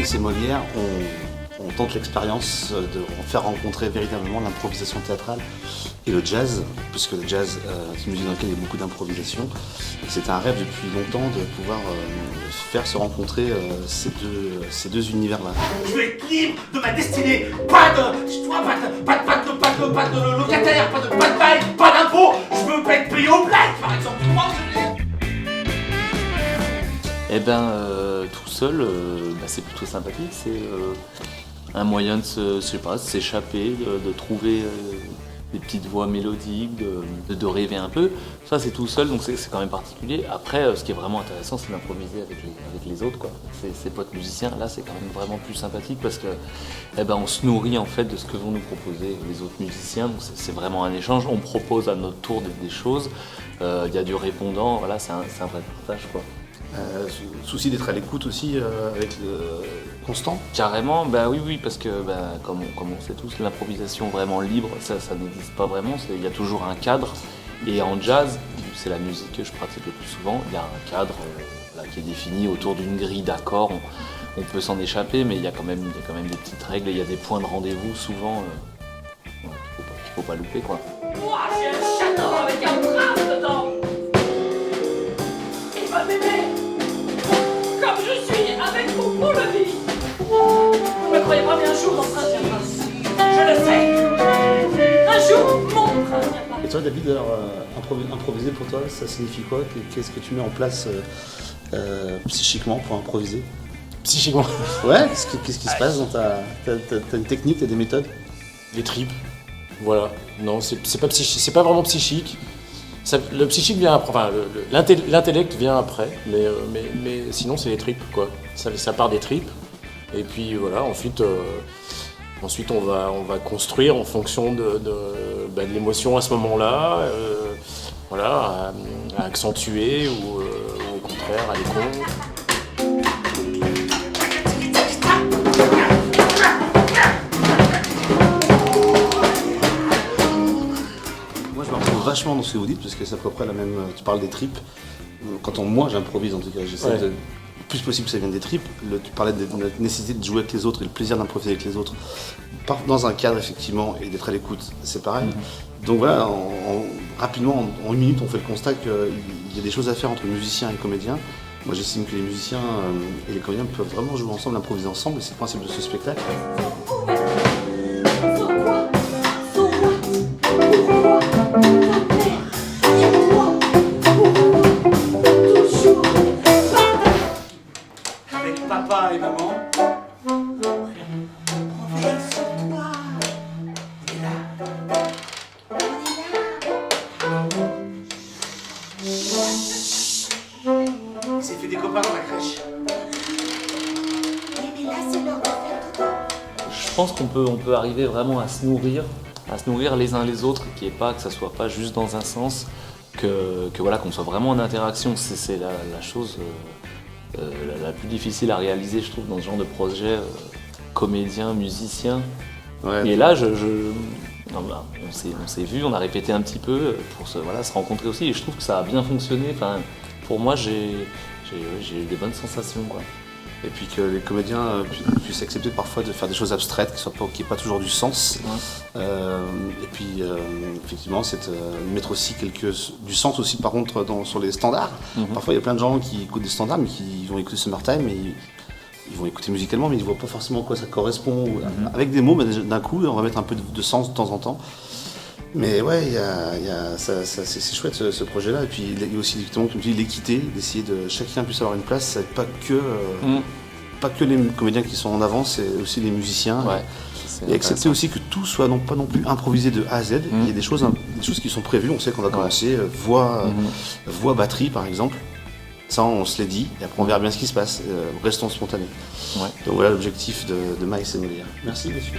Maïs et Molière, on tente l'expérience de faire rencontrer véritablement l'improvisation théâtrale et le jazz, puisque le jazz, c'est une musique dans laquelle il y a beaucoup d'improvisation. C'est un rêve depuis longtemps de pouvoir faire se rencontrer ces deux univers-là. Je veux être libre de ma destinée, pas de locataire, pas de bail, pas d'impôt. Je veux pas être payé au black, par exemple. Tu vois ce que je veux dire ? Eh ben, tout seul, c'est plutôt sympathique. C'est un moyen de s'échapper, de trouver des petites voix mélodiques, de rêver un peu. Ça, c'est tout seul, donc c'est quand même particulier. Après, ce qui est vraiment intéressant, c'est d'improviser avec les autres, quoi. Ces potes musiciens, là, c'est quand même vraiment plus sympathique parce que, on se nourrit en fait de ce que vont nous proposer les autres musiciens. Donc c'est vraiment un échange. On propose à notre tour des choses. Il y a du répondant. Voilà, c'est un vrai partage, quoi. Souci d'être à l'écoute aussi avec le constant. Carrément, oui, parce que comme on sait tous, l'improvisation vraiment libre, ça n'existe pas vraiment, il y a toujours un cadre. Et en jazz, c'est la musique que je pratique le plus souvent, il y a un cadre qui est défini autour d'une grille d'accords. On peut s'en échapper, mais il y a quand même des petites règles et il y a des points de rendez-vous souvent qu'il faut pas louper, quoi. Moi, j'ai un château avec un prince dedans. Il va m'aimer comme je suis, avec mon pont-levis. Vous ne me croyez pas, mais un jour, mon prince viendra. Je le sais. Un jour, mon prince viendra. Et toi, David, alors, improviser pour toi, ça signifie quoi? Qu'est-ce que tu mets en place psychiquement pour improviser? Psychiquement? Ouais, qu'est-ce qui se passe dans t'as une technique, t'as des méthodes? Les tripes, voilà. Non, c'est pas vraiment psychique. Le psychique vient après, enfin, l'intellect vient après, mais sinon c'est les tripes, quoi. Ça part des tripes, et puis voilà, ensuite on va construire en fonction de l'émotion à ce moment-là, à accentuer ou au contraire à décompte. Vachement dans ce que vous dites, parce que c'est à peu près la même. Tu parles des tripes. Moi j'improvise en tout cas, j'essaie le plus possible que ça vienne des tripes. Tu parlais de la nécessité de jouer avec les autres et le plaisir d'improviser avec les autres. Dans un cadre effectivement et d'être à l'écoute, c'est pareil. Donc voilà, rapidement, en une minute, on fait le constat qu'il y a des choses à faire entre musiciens et comédiens. Moi j'estime que les musiciens et les comédiens peuvent vraiment jouer ensemble, improviser ensemble, et c'est le principe de ce spectacle. Papa et maman. Il s'est fait des copains dans la crèche. Mais là, c'est l'heure de faire tout. Je pense qu'on peut arriver vraiment à se nourrir les uns les autres, que ça soit pas juste dans un sens, qu'on soit vraiment en interaction. C'est la chose la plus difficile à réaliser, je trouve, dans ce genre de projet, comédien, musicien. Ouais. Et là, on s'est vu, on a répété un petit peu pour se rencontrer aussi, et je trouve que ça a bien fonctionné. Enfin, pour moi, j'ai eu des bonnes sensations, quoi. Et puis que les comédiens puissent accepter parfois de faire des choses abstraites qui n'aient pas toujours du sens. Ouais. Et puis effectivement, mettre aussi du sens aussi par contre sur les standards. Parfois il y a plein de gens qui écoutent des standards mais qui vont écouter Summertime et ils vont écouter musicalement mais ils ne voient pas forcément à quoi ça correspond. Avec des mots, d'un coup on va mettre un peu de sens de temps en temps. Mais ouais, c'est chouette ce projet-là. Et puis il y a aussi comme tu dis, l'équité, d'essayer de chacun puisse avoir une place. C'est pas que les comédiens qui sont en avant, c'est aussi les musiciens. Ouais, et accepter aussi que tout soit pas non plus improvisé de A à Z. Il y a des choses qui sont prévues. On sait qu'on va commencer voix, batterie par exemple. Ça, on se l'est dit. Et après, on verra bien ce qui se passe. Restons spontanés. Ouais. Donc voilà l'objectif de Maïs et Molière. Merci, messieurs.